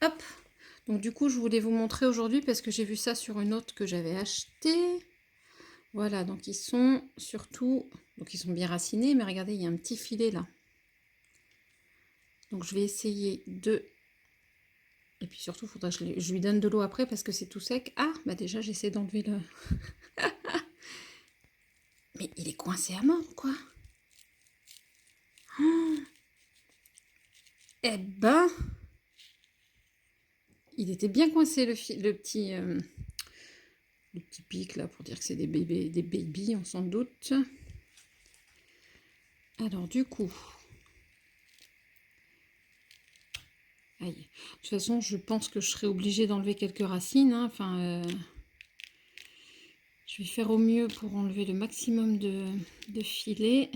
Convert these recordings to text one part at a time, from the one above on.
Hop. Donc du coup, je voulais vous montrer aujourd'hui parce que j'ai vu ça sur une autre que j'avais achetée. Voilà, donc ils sont surtout... Donc ils sont bien racinés, mais regardez, il y a un petit filet là. Donc je vais essayer de... Et puis surtout, il faudra que je lui donne de l'eau après parce que c'est tout sec. Ah, bah déjà, j'essaie d'enlever le... Mais il est coincé à mort, quoi. Oh, eh ben... Il était bien coincé, le petit... le petit pic, là, pour dire que c'est des baby, on s'en doute. Alors, du coup... Aïe. De toute façon, je pense que je serai obligée d'enlever quelques racines. Hein. Enfin, je vais faire au mieux pour enlever le maximum de filets.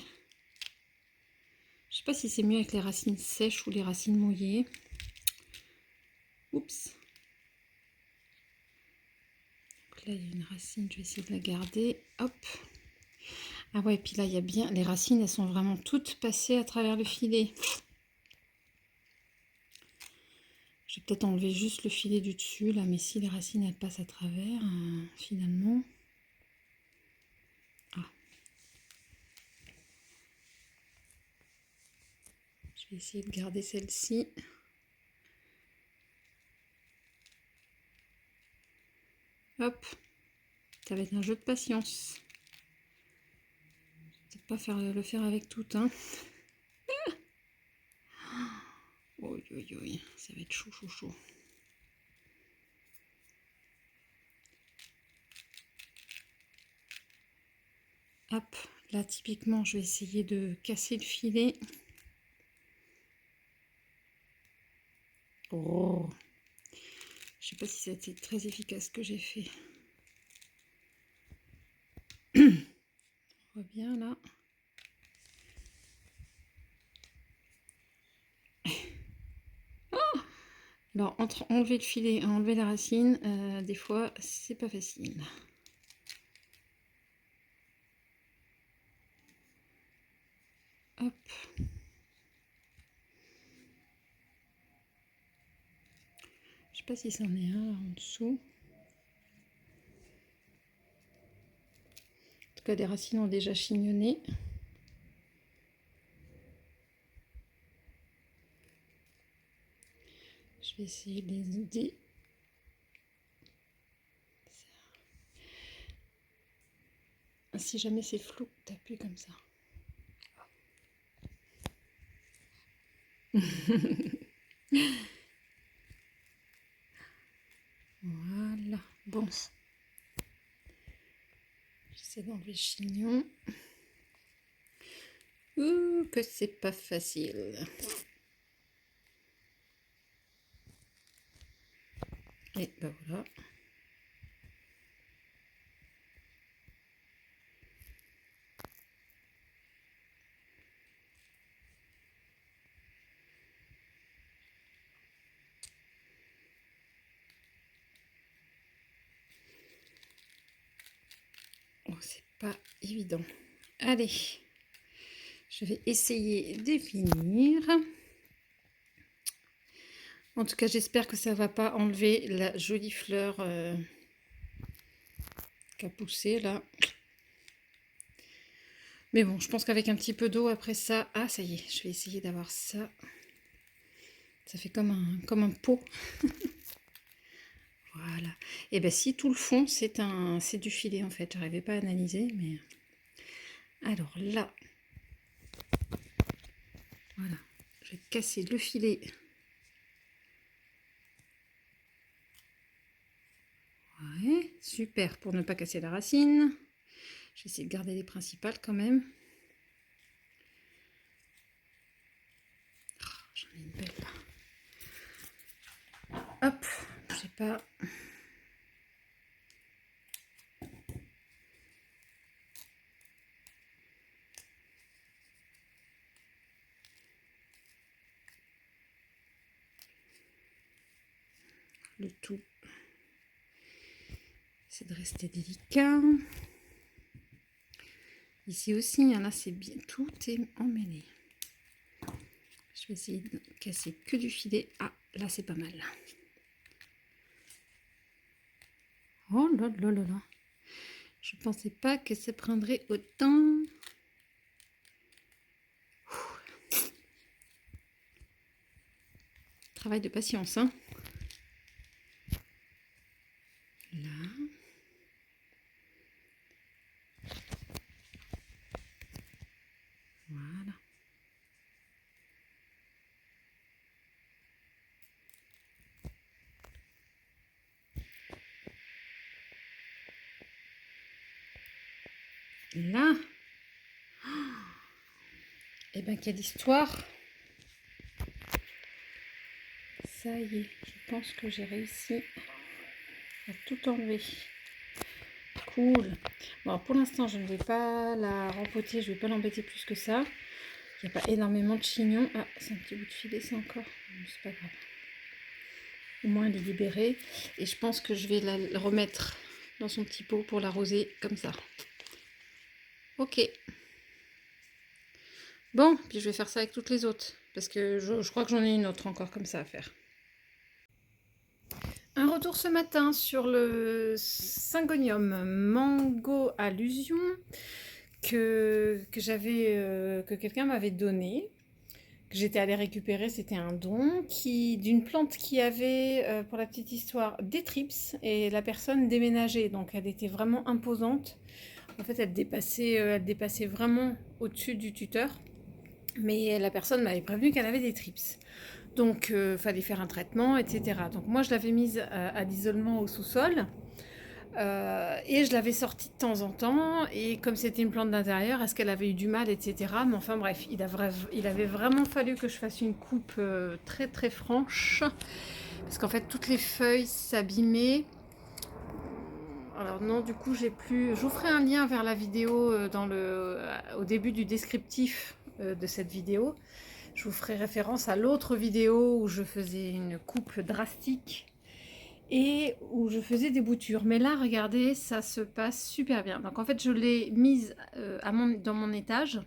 Je sais pas si c'est mieux avec les racines sèches ou les racines mouillées. Oups. Donc là, il y a une racine, je vais essayer de la garder. Hop. Ah ouais, et puis là, il y a bien... Les racines, elles sont vraiment toutes passées à travers le filet. Je vais peut-être enlever juste le filet du dessus, là. Mais si les racines, elles passent à travers, finalement... Ah. Je vais essayer de garder celle-ci. Hop. Ça va être un jeu de patience. Je vais peut-être pas le faire avec tout, hein. Oui, oui, oui, ça va être chaud, chaud, chaud. Hop, là typiquement, je vais essayer de casser le filet. Oh, je sais pas si ça a été très efficace ce que j'ai fait. On voit bien là. Alors, entre enlever le filet et enlever la racine, des fois, c'est pas facile. Hop. Je sais pas si c'en est un là, en dessous. En tout cas, les racines ont déjà chignonné. Je vais essayer de les aider. Si jamais c'est flou, t'appuies comme ça. Voilà. Bon. J'essaie d'enlever le chignon. Ouh, que c'est pas facile. Et ben voilà. Oh, c'est pas évident. Allez, je vais essayer de finir. En tout cas, j'espère que ça va pas enlever la jolie fleur qui a poussé là. Mais bon, je pense qu'avec un petit peu d'eau après ça... Ah, ça y est, je vais essayer d'avoir ça. Ça fait comme un pot. Voilà. Et bien si tout le fond, c'est du filet en fait. J'arrivais pas à analyser, mais... Alors là... Voilà. Je vais casser le filet. Ouais, super, pour ne pas casser la racine. J'essaie de garder les principales quand même. Oh, j'en ai une belle là. Hop, je sais pas. Le tout, c'est de rester délicat. Ici aussi, là c'est bien, tout est emmêlé. Je vais essayer de casser que du filet. Ah, là c'est pas mal. Oh là là là là. Je pensais pas que ça prendrait autant. Travail de patience, hein. Là. Voilà. Là. Eh ben quelle histoire. Ça y est, je pense que j'ai réussi à tout enlever. Cool. Bon, pour l'instant, je ne vais pas la rempoter, je ne vais pas l'embêter plus que ça. Il n'y a pas énormément de chignons. Ah, c'est un petit bout de filet, ça encore. C'est pas grave. Au moins, elle est libérée. Et je pense que je vais la remettre dans son petit pot pour l'arroser comme ça. Ok. Bon, puis je vais faire ça avec toutes les autres. Parce que je crois que j'en ai une autre encore comme ça à faire. Un retour ce matin sur le Syngonium Mango Allusion que quelqu'un m'avait donné, que j'étais allée récupérer. C'était un don d'une plante qui avait, pour la petite histoire, des trips, et la personne déménageait, donc elle était vraiment imposante. En fait, elle dépassait vraiment au-dessus du tuteur, mais la personne m'avait prévenu qu'elle avait des trips. Donc, fallait faire un traitement, etc. Donc, moi, je l'avais mise à l'isolement au sous-sol. Et je l'avais sortie de temps en temps. Et comme c'était une plante d'intérieur, est-ce qu'elle avait eu du mal, etc. Mais enfin, bref, il avait vraiment fallu que je fasse une coupe très, très franche. Parce qu'en fait, toutes les feuilles s'abîmaient. Alors non, du coup, j'ai plus... Je vous ferai un lien vers la vidéo au début du descriptif de cette vidéo. Je vous ferai référence à l'autre vidéo où je faisais une coupe drastique et où je faisais des boutures. Mais là, regardez, ça se passe super bien. Donc en fait, je l'ai mise dans mon étage,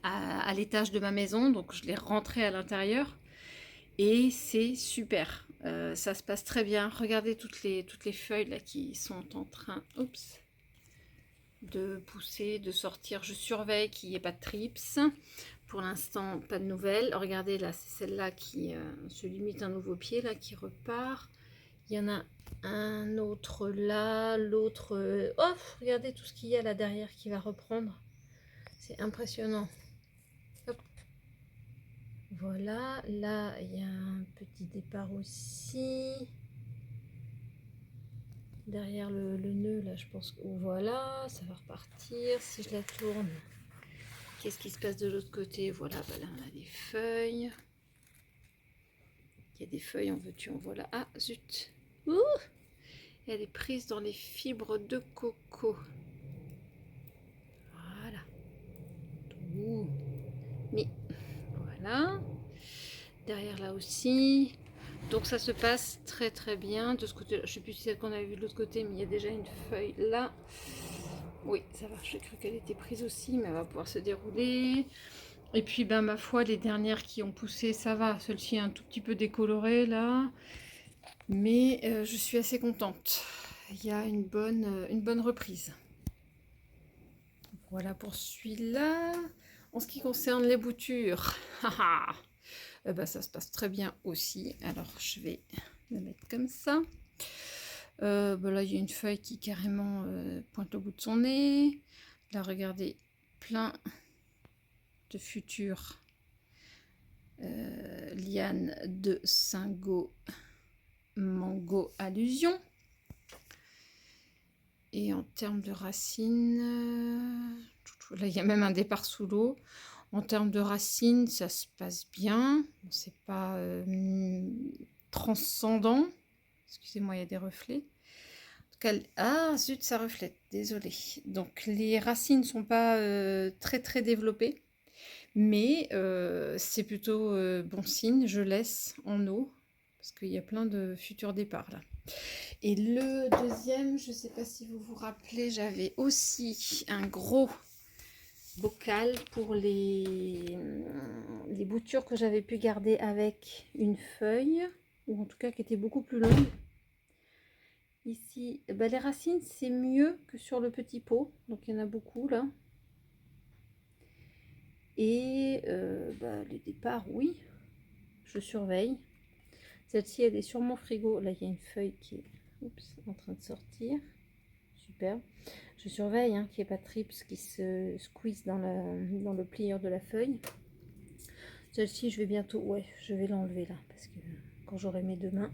à l'étage de ma maison. Donc je l'ai rentrée à l'intérieur et c'est super. Ça se passe très bien. Regardez toutes les feuilles là qui sont en train... Oups, de pousser, de sortir. Je surveille qu'il n'y ait pas de trips. Pour l'instant, pas de nouvelles. Regardez là, c'est celle-là qui se limite un nouveau pied là qui repart. Il y en a un autre là, l'autre... Oh, regardez tout ce qu'il y a là derrière qui va reprendre. C'est impressionnant. Hop. Voilà, là il y a un petit départ aussi. Derrière le nœud là, je pense que voilà, ça va repartir. Si je la tourne, qu'est-ce qui se passe de l'autre côté? Voilà, bah là on a des feuilles. Il y a des feuilles, en veux-tu, en voilà. Ah, zut. Ouh, elle est prise dans les fibres de coco. Voilà. Ouh. Mais voilà. Derrière là aussi. Donc ça se passe très très bien de ce côté-là. Je ne sais plus si c'est celle qu'on avait vue de l'autre côté, mais il y a déjà une feuille là. Oui, ça va. J'ai cru qu'elle était prise aussi, mais elle va pouvoir se dérouler. Et puis, ben, ma foi, les dernières qui ont poussé, ça va. Celle-ci est un tout petit peu décolorée là. Mais je suis assez contente. Il y a une bonne reprise. Voilà pour celui-là. En ce qui concerne les boutures, ben, ça se passe très bien aussi. Alors, je vais le mettre comme ça. Ben là, il y a une feuille qui carrément pointe au bout de son nez. Là, regardez, plein de futures lianes de Syngo Mango Allusion. Et en termes de racines, là, il y a même un départ sous l'eau. En termes de racines, ça se passe bien. C'est pas transcendant. Excusez-moi, il y a des reflets. Ah, zut, ça reflète, désolé. Donc, les racines ne sont pas très, très développées. Mais c'est plutôt bon signe. Je laisse en eau. Parce qu'il y a plein de futurs départs, là. Et le deuxième, je ne sais pas si vous vous rappelez, j'avais aussi un gros bocal pour les boutures que j'avais pu garder avec une feuille, ou en tout cas qui était beaucoup plus longue. Ici, bah, les racines, c'est mieux que sur le petit pot, donc il y en a beaucoup là. Et bah, le départ, oui, je surveille. Celle-ci, elle est sur mon frigo. Là, il y a une feuille qui est en train de sortir. Super. Je surveille qu'il n'y ait pas de trips qui se squeeze dans le plieur de la feuille. Celle-ci, je vais bientôt... Ouais, je vais l'enlever là, parce que quand j'aurai mes deux mains...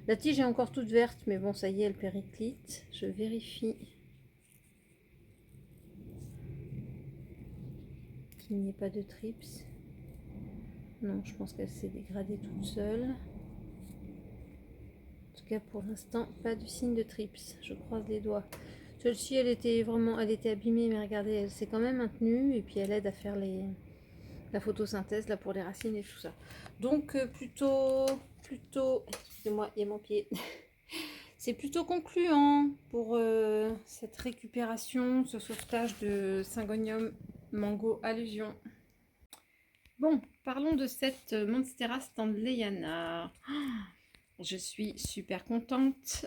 La tige est encore toute verte, mais bon, ça y est, elle périclite. Je vérifie qu'il n'y ait pas de trips. Non, je pense qu'elle s'est dégradée toute seule. En tout cas, pour l'instant, pas de signe de trips. Je croise les doigts. Celle-ci, elle était abîmée, mais regardez, elle s'est quand même maintenue. Et puis, elle aide à faire la photosynthèse là pour les racines et tout ça. Donc, plutôt... Excusez-moi, il y a mon pied. C'est plutôt concluant pour cette récupération, ce sauvetage de Syngonium Mango Allusion. Bon, parlons de cette Monstera Standleyana. Je suis super contente.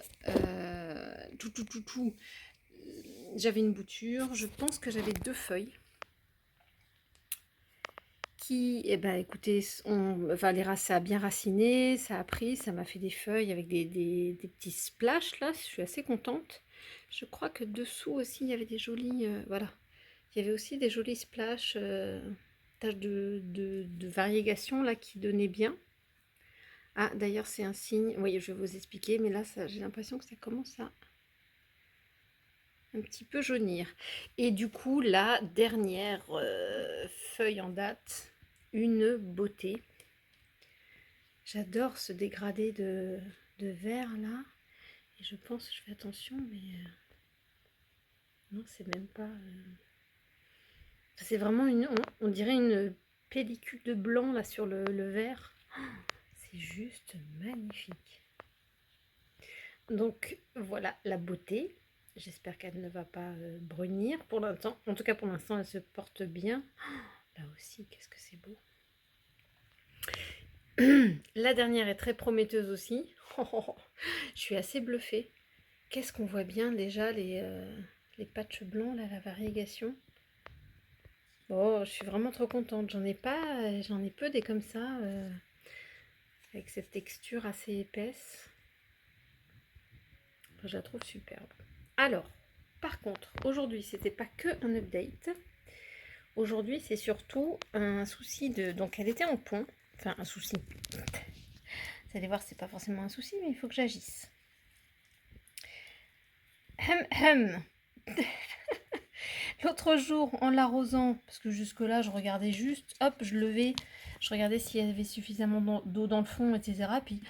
J'avais une bouture. Je pense que j'avais deux feuilles. Qui, eh ben, écoutez, ça a bien raciné, ça a pris, ça m'a fait des feuilles avec des petits splashes là. Je suis assez contente. Je crois que dessous aussi, il y avait des jolis... voilà. Il y avait aussi des jolis splashes, taches de variégation là qui donnaient bien. Ah, d'ailleurs, c'est un signe. Oui, je vais vous expliquer, mais là, j'ai l'impression que ça commence à un petit peu jaunir. Et du coup, la dernière feuille en date, une beauté. J'adore ce dégradé de vert là. Et je pense, je fais attention, mais non, c'est même pas... c'est vraiment on dirait une pellicule de blanc là sur le vert. C'est juste magnifique. Donc voilà la beauté. J'espère qu'elle ne va pas brunir pour l'instant. En tout cas pour l'instant elle se porte bien. Là aussi qu'est-ce que c'est beau. La dernière est très prometteuse aussi. Je suis assez bluffée. Qu'est-ce qu'on voit bien déjà les patchs blancs là, la variégation. Oh, je suis vraiment trop contente. J'en ai peu des comme ça. Avec cette texture assez épaisse. Je la trouve superbe. Alors, par contre, aujourd'hui, c'était pas que un update. Aujourd'hui, c'est surtout un souci de... Donc, elle était en point. Enfin, un souci. Vous allez voir, c'est pas forcément un souci, mais il faut que j'agisse. L'autre jour, en l'arrosant, parce que jusque-là, je regardais juste, hop, je levais, je regardais s'il y avait suffisamment d'eau dans le fond, etc. Puis,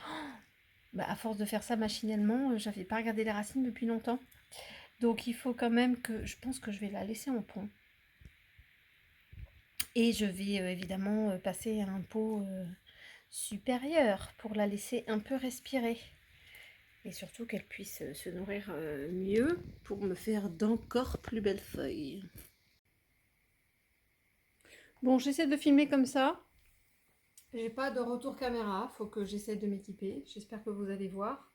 bah, à force de faire ça machinalement, j'avais pas regardé les racines depuis longtemps. Donc, il faut quand même que... Je pense que je vais la laisser en pont. Et je vais évidemment passer à un pot supérieur pour la laisser un peu respirer. Et surtout qu'elle puisse se nourrir mieux pour me faire d'encore plus belles feuilles. Bon, j'essaie de filmer comme ça. J'ai pas de retour caméra, faut que j'essaie de m'équiper. J'espère que vous allez voir.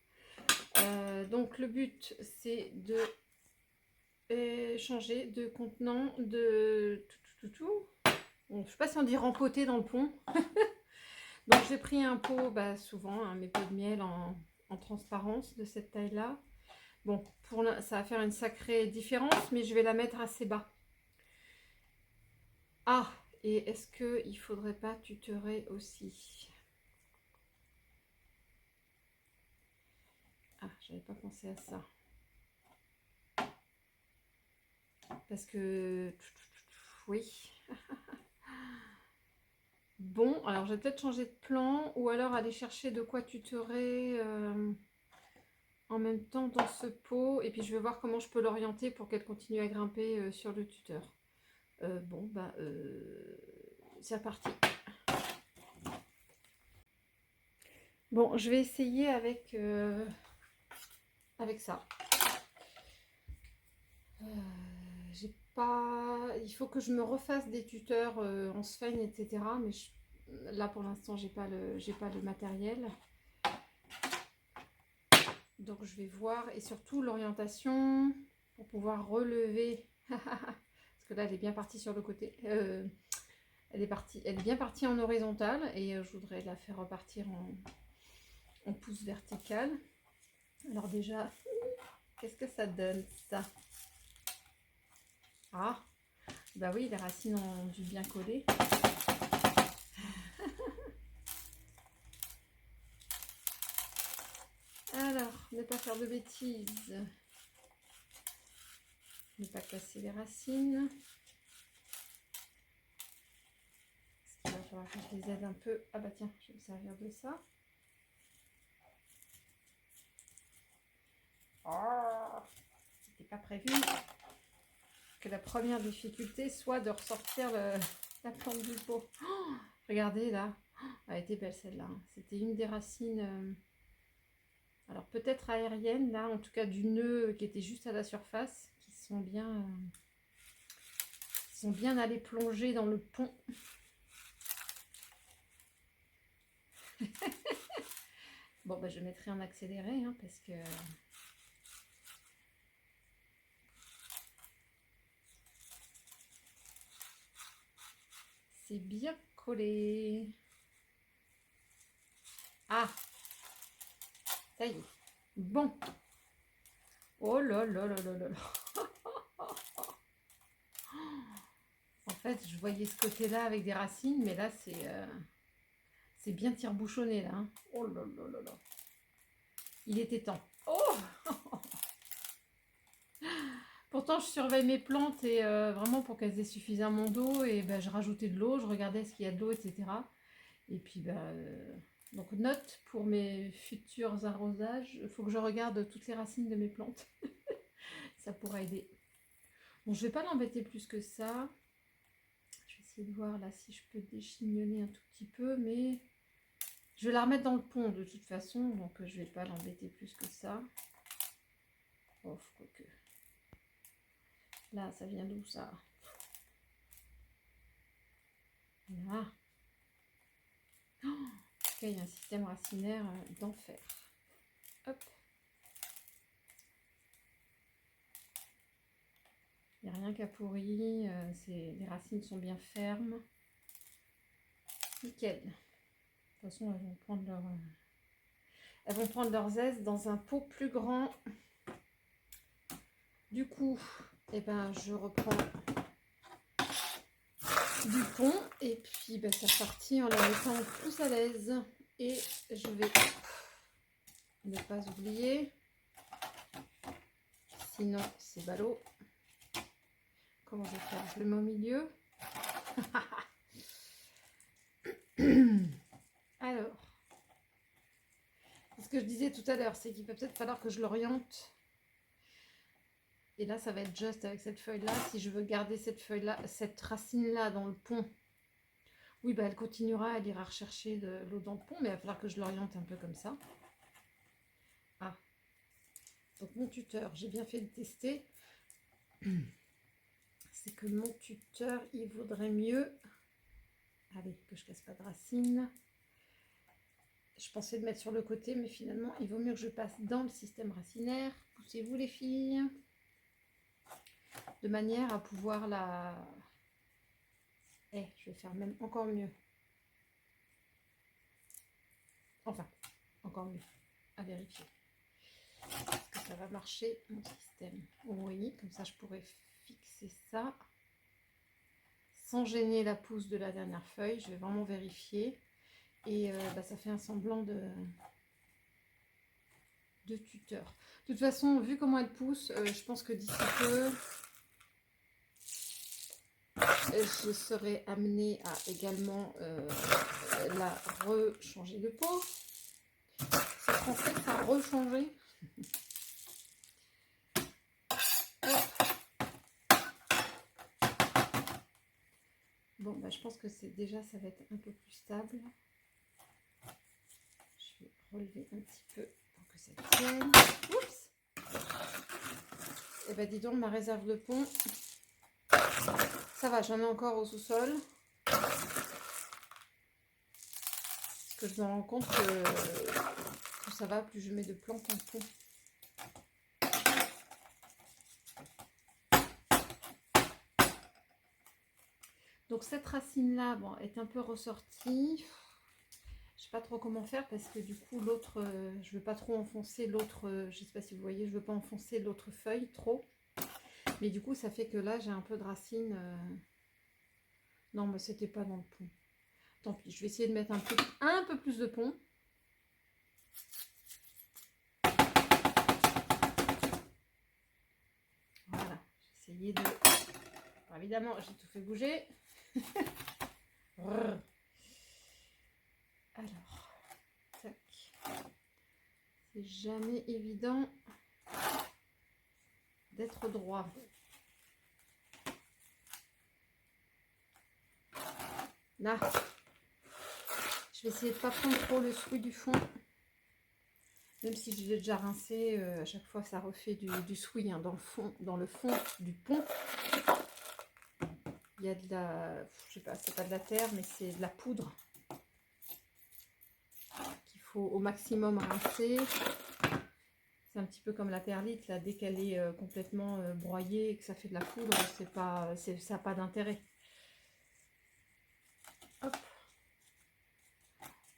Donc le but c'est de changer de contenant, de tout. Bon, je sais pas si on dit rempoter dans le pont. Donc j'ai pris un pot, bah, souvent mes pots de miel en transparence de cette taille là. Bon, ça va faire une sacrée différence, mais je vais la mettre assez bas. Ah, et est-ce qu'il faudrait pas tutorer aussi? Ah, j'avais pas pensé à ça. Parce que... Oui. Bon, alors je vais peut-être changer de plan ou alors aller chercher de quoi tutorer en même temps dans ce pot. Et puis je vais voir comment je peux l'orienter pour qu'elle continue à grimper sur le tuteur. Bon, bah, c'est parti. Bon, je vais essayer avec ça. j'ai pas... Il faut que je me refasse des tuteurs en sphène, etc. Mais là, pour l'instant, j'ai pas le matériel. Donc, je vais voir. Et surtout, l'orientation pour pouvoir relever. Parce que là, elle est bien partie sur le côté. Elle est bien partie en horizontale. Et je voudrais la faire repartir en pouce vertical. Alors déjà, qu'est-ce que ça donne, ça? Ah, bah oui, les racines ont dû bien coller. Alors, ne pas faire de bêtises. Ne pas casser les racines. Il va falloir que je les aide un peu. Ah bah tiens, je vais me servir de ça. Oh, c'était pas prévu que la première difficulté soit de ressortir la plante du pot. Oh, regardez là, elle était belle celle-là. C'était une des racines, alors peut-être aériennes là, en tout cas du nœud qui était juste à la surface, qui sont bien allées plonger dans le pont. Bon bah je mettrai en accéléré hein, parce que c'est bien collé. Ah, ça y est. Bon. Oh là là là là là là. En fait, je voyais ce côté-là avec des racines, mais là, c'est bien tire-bouchonné, là. Hein. Oh là là là là. Il était temps. Oh. Pourtant, je surveille mes plantes et vraiment pour qu'elles aient suffisamment d'eau. Et ben, je rajoutais de l'eau, je regardais ce qu'il y a de l'eau, etc. Et puis, donc note pour mes futurs arrosages, il faut que je regarde toutes les racines de mes plantes. Ça pourra aider. Bon, je vais pas l'embêter plus que ça. Je vais essayer de voir là si je peux déchignonner un tout petit peu, mais je vais la remettre dans le pont de toute façon, donc je vais pas l'embêter plus que ça. Oh, quoique. Là, ça vient d'où ça? Là. Oh, en tout cas, il y a un système racinaire d'enfer. Hop. Il n'y a rien qu'à pourri. Les racines sont bien fermes. Nickel. De toute façon, elles vont prendre leurs aises dans un pot plus grand. Du coup, eh ben, je reprends du pont et puis c'est reparti en la mettant plus à l'aise. Et je vais ne pas oublier, sinon c'est ballot. Comment je vais faire? Je le mets au milieu. Alors, ce que je disais tout à l'heure, c'est qu'il va peut-être falloir que je l'oriente. Et là, ça va être juste avec cette feuille-là. Si je veux garder cette feuille-là, cette racine-là dans le pont, oui, elle continuera, elle ira rechercher de l'eau dans le pont, mais il va falloir que je l'oriente un peu comme ça. Ah, donc mon tuteur, j'ai bien fait de tester. C'est que mon tuteur, il vaudrait mieux... Allez, que je casse pas de racines. Je pensais le mettre sur le côté, mais finalement, il vaut mieux que je passe dans le système racinaire. Poussez-vous les filles. De manière à pouvoir la... je vais faire même encore mieux. Enfin, encore mieux. À vérifier. Est-ce que ça va marcher, mon système? Oui, comme ça, je pourrais fixer ça. Sans gêner la pousse de la dernière feuille. Je vais vraiment vérifier. Et ça fait un semblant de tuteur. De toute façon, vu comment elle pousse, je pense que d'ici peu... je serai amenée à également la rechanger de pot. C'est français, ça rechanger. Bon, je pense que déjà, ça va être un peu plus stable. Je vais relever un petit peu pour que ça tienne. Oups! Et dis donc, ma réserve de pont, ça va, j'en ai encore au sous-sol. Parce que je me rends compte que plus ça va, plus je mets de plantes en pot. Donc cette racine-là, bon, est un peu ressortie. Je sais pas trop comment faire parce que du coup l'autre, je veux pas trop enfoncer l'autre, je sais pas si vous voyez, je veux pas enfoncer l'autre feuille trop. Mais du coup ça fait que là j'ai un peu de racine. Non mais c'était pas dans le pont. Tant pis, je vais essayer de mettre un peu plus de pont. Voilà, j'ai essayé de... Alors, évidemment j'ai tout fait bouger. Alors, tac. C'est jamais évident d'être droit. Là, je vais essayer de ne pas prendre trop le souhait du fond. Même si je l'ai déjà rincé, à chaque fois ça refait du souhait hein, dans le fond du pont. Il y a de la, je sais pas, c'est pas de la terre, mais c'est de la poudre qu'il faut au maximum rincer. C'est un petit peu comme la perlite, là, dès qu'elle est complètement broyée et que ça fait de la poudre, ça n'a pas d'intérêt. Hop.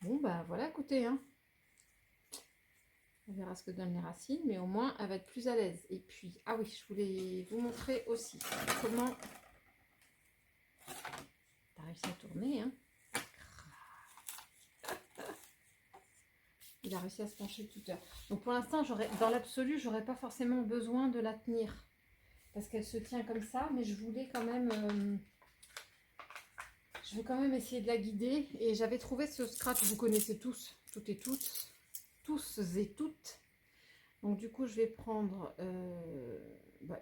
Bon, bah voilà, écoutez, hein. On verra ce que donnent les racines, mais au moins, elle va être plus à l'aise. Et puis, ah oui, je voulais vous montrer aussi comment... T'as réussi à tourner, hein. Il a réussi à se pencher tout à l'heure. Donc pour l'instant, dans l'absolu, j'aurais pas forcément besoin de la tenir. Parce qu'elle se tient comme ça, mais je voulais quand même... je veux quand même essayer de la guider. Et j'avais trouvé ce scratch, vous connaissez tous, toutes et toutes. Tous et toutes. Donc du coup, je vais prendre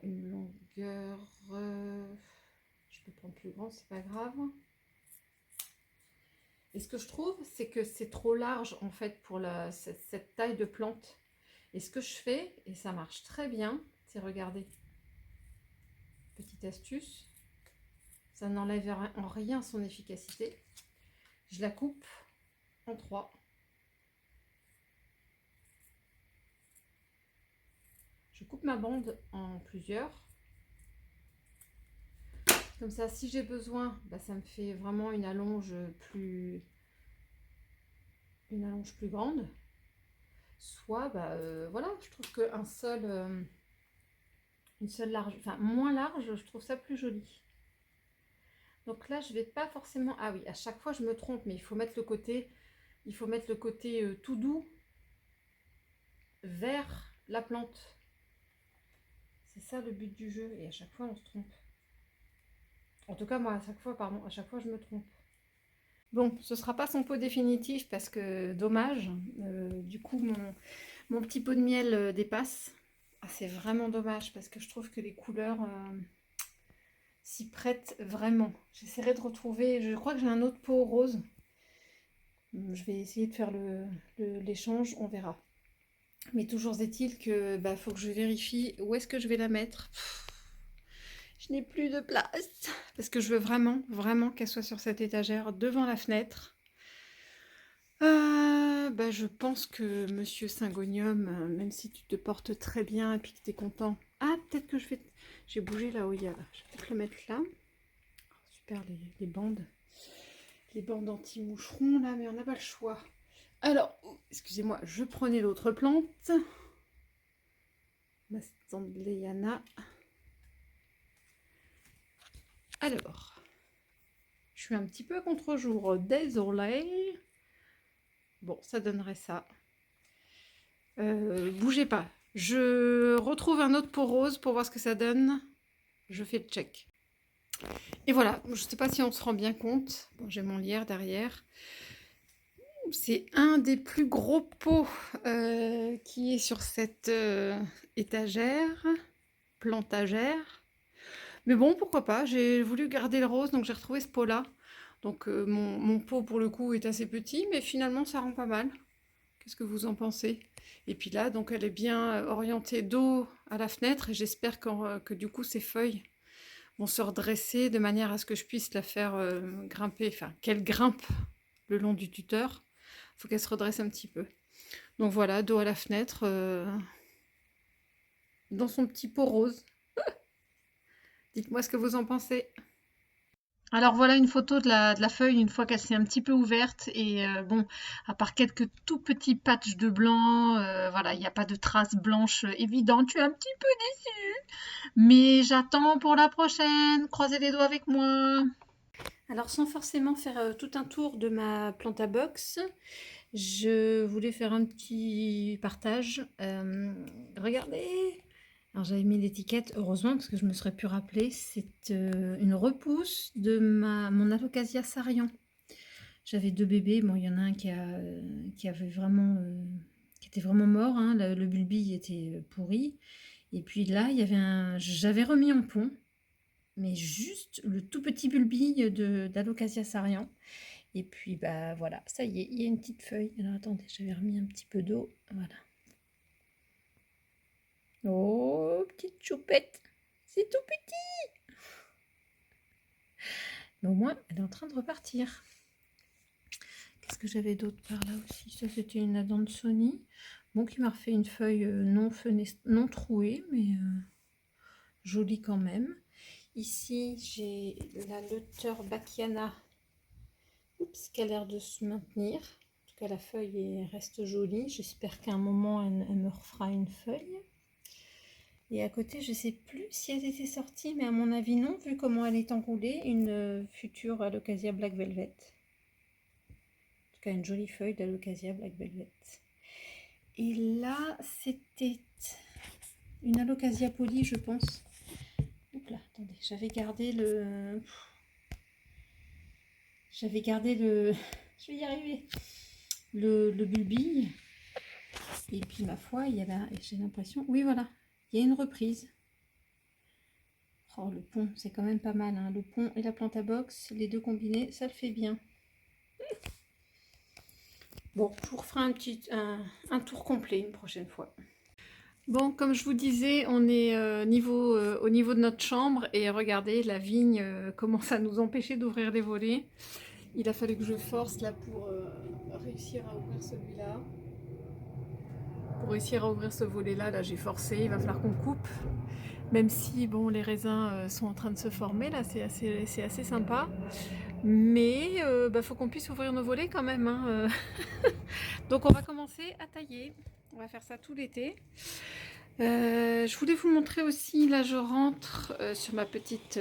une longueur... je peux prendre plus grand, c'est pas grave. Et ce que je trouve, c'est que c'est trop large en fait pour cette taille de plante. Et ce que je fais, et ça marche très bien, c'est regarder. Petite astuce, ça n'enlève en rien son efficacité. Je la coupe en 3. Je coupe ma bande en plusieurs. Comme ça, si j'ai besoin, bah, ça me fait vraiment une allonge plus grande. Soit, bah, voilà, je trouve qu'un seul, une seule large, enfin moins large, je trouve ça plus joli. Donc là, je vais pas forcément... Ah oui, à chaque fois, je me trompe, mais il faut mettre le côté, tout doux vers la plante. C'est ça le but du jeu, et à chaque fois, on se trompe. En tout cas, moi, à chaque fois, je me trompe. Bon, ce ne sera pas son pot définitif parce que, dommage, du coup, mon petit pot de miel dépasse. Ah, c'est vraiment dommage parce que je trouve que les couleurs s'y prêtent vraiment. J'essaierai de retrouver, je crois que j'ai un autre pot rose. Je vais essayer de faire l'échange, on verra. Mais toujours est-il que faut que je vérifie où est-ce que je vais la mettre. Je n'ai plus de place parce que je veux vraiment, vraiment qu'elle soit sur cette étagère devant la fenêtre. Je pense que Monsieur Syngonium, même si tu te portes très bien et puis que tu es content. Ah, peut-être que j'ai bougé là où il y a là. Je vais peut-être le mettre là. Oh, super, les bandes. Les bandes anti-moucherons là, mais on n'a pas le choix. Alors, excusez-moi, je prenais l'autre plante. Ma Standleyana. Alors, je suis un petit peu contre-jour, désolé. Bon, ça donnerait ça. Bougez pas. Je retrouve un autre pot rose pour voir ce que ça donne. Je fais le check. Et voilà, je ne sais pas si on se rend bien compte. Bon, j'ai mon lierre derrière. C'est un des plus gros pots qui est sur cette étagère, plantagère. Mais bon, pourquoi pas. J'ai voulu garder le rose, donc j'ai retrouvé ce pot-là. Donc mon pot, pour le coup, est assez petit, mais finalement, ça rend pas mal. Qu'est-ce que vous en pensez? Et puis là, donc elle est bien orientée dos à la fenêtre, et j'espère que du coup, ces feuilles vont se redresser de manière à ce que je puisse la faire grimper, enfin qu'elle grimpe le long du tuteur. Il faut qu'elle se redresse un petit peu. Donc voilà, dos à la fenêtre, dans son petit pot rose. Dites-moi ce que vous en pensez. Alors voilà une photo de la feuille une fois qu'elle s'est un petit peu ouverte et bon, à part quelques tout petits patchs de blanc, voilà, il n'y a pas de traces blanches évidentes. Je suis un petit peu déçue, mais j'attends pour la prochaine. Croisez les doigts avec moi. Alors sans forcément faire tout un tour de ma planta box, je voulais faire un petit partage. Regardez! Alors j'avais mis l'étiquette, heureusement, parce que je me serais pu rappeler, c'est une repousse de mon Alocasia Sarian. J'avais 2 bébés, bon il y en a un qui avait vraiment, qui était vraiment mort, hein, le bulbi était pourri. Et puis là, il y avait j'avais remis en pont, mais juste le tout petit bulbi d'Alocasia Sarian. Et puis bah voilà, ça y est, il y a une petite feuille. Alors attendez, j'avais remis un petit peu d'eau, voilà. Oh, petite choupette, c'est tout petit. Mais au moins, elle est en train de repartir. Qu'est-ce que j'avais d'autre par là aussi? Ça, c'était une Adansonii. Bon, qui m'a refait une feuille non trouée, mais jolie quand même. Ici, j'ai la Leuter Bacchiana, oups, qui a l'air de se maintenir. En tout cas, la feuille reste jolie. J'espère qu'à un moment, elle me refera une feuille. Et à côté, je ne sais plus si elle était sortie, mais à mon avis non, vu comment elle est enroulée, une future Alocasia Black Velvet. En tout cas, une jolie feuille d'Alocasia Black Velvet. Et là, c'était une Alocasia polie, je pense. Oups là, attendez, j'avais gardé le... Je vais y arriver. Le bulbille. Et puis, ma foi, il y a là, j'ai l'impression... Oui, voilà, il y a une reprise. Oh, le pont, c'est quand même pas mal, hein. Le pont et la planta box, les deux combinés, ça le fait bien. Bon, je vous referai un tour complet une prochaine fois. Bon, comme je vous disais, on est au niveau de notre chambre et regardez, la vigne commence à nous empêcher d'ouvrir les volets. Il a fallu que je force là pour réussir à ouvrir celui-là. Pour réussir à ouvrir ce volet-là, là, j'ai forcé, il va falloir qu'on coupe. Même si, bon, les raisins sont en train de se former, là, c'est assez sympa. Mais bah, faut qu'on puisse ouvrir nos volets quand même, hein. Donc on va commencer à tailler. On va faire ça tout l'été. Je voulais vous montrer aussi, là je rentre sur ma petite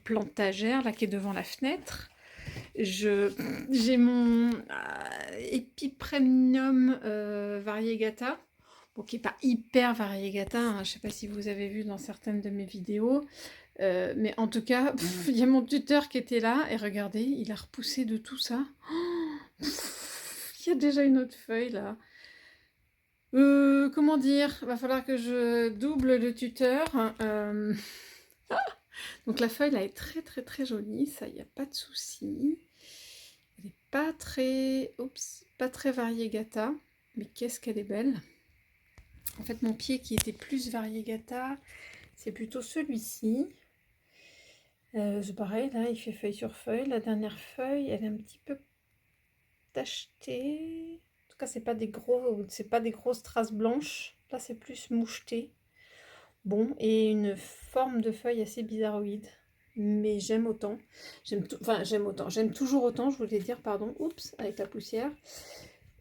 plantagère là qui est devant la fenêtre. J'ai mon Epipremnum variegata, bon, qui n'est pas hyper variegata, hein. Je ne sais pas si vous avez vu dans certaines de mes vidéos, mais en tout cas, il y a mon tuteur qui était là, et regardez, il a repoussé de tout ça. Il y a déjà une autre feuille là. Comment dire? Va falloir que je double le tuteur. Donc la feuille là est très très très jolie, ça, il n'y a pas de souci. Elle n'est pas très, pas très variegata, mais qu'est-ce qu'elle est belle. En fait, mon pied qui était plus variegata, c'est plutôt celui-ci. C'est pareil, là, il fait feuille sur feuille. La dernière feuille, elle est un petit peu tachetée. En tout cas, c'est pas des grosses traces blanches. Là, c'est plus moucheté. Bon, et une forme de feuille assez bizarroïde. Mais j'aime autant. J'aime toujours autant, je voulais dire, pardon. Oups, avec la poussière.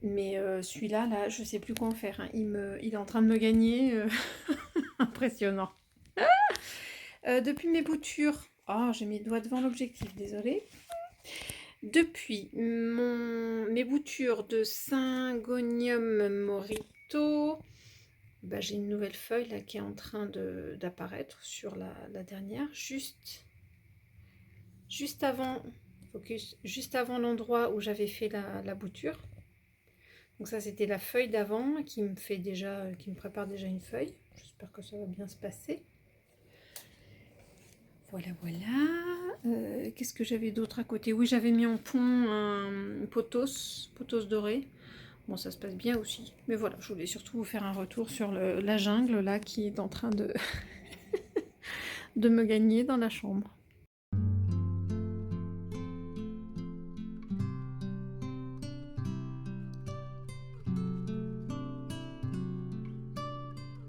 Mais celui-là, là, je sais plus quoi en faire, hein. Il est en train de me gagner. Impressionnant. Depuis mes boutures... Oh, j'ai mes doigts devant l'objectif, désolée. Depuis mes boutures de Syngonium morito, bah, j'ai une nouvelle feuille là qui est en train d'apparaître sur la dernière, juste avant, focus, juste avant l'endroit où j'avais fait la bouture. Donc ça, c'était la feuille d'avant qui me prépare déjà une feuille. J'espère que ça va bien se passer. Voilà, voilà. Qu'est-ce que j'avais d'autre à côté? Oui, j'avais mis en pont un pothos doré. Bon, ça se passe bien aussi. Mais voilà, je voulais surtout vous faire un retour sur la jungle là qui est en train de me gagner dans la chambre.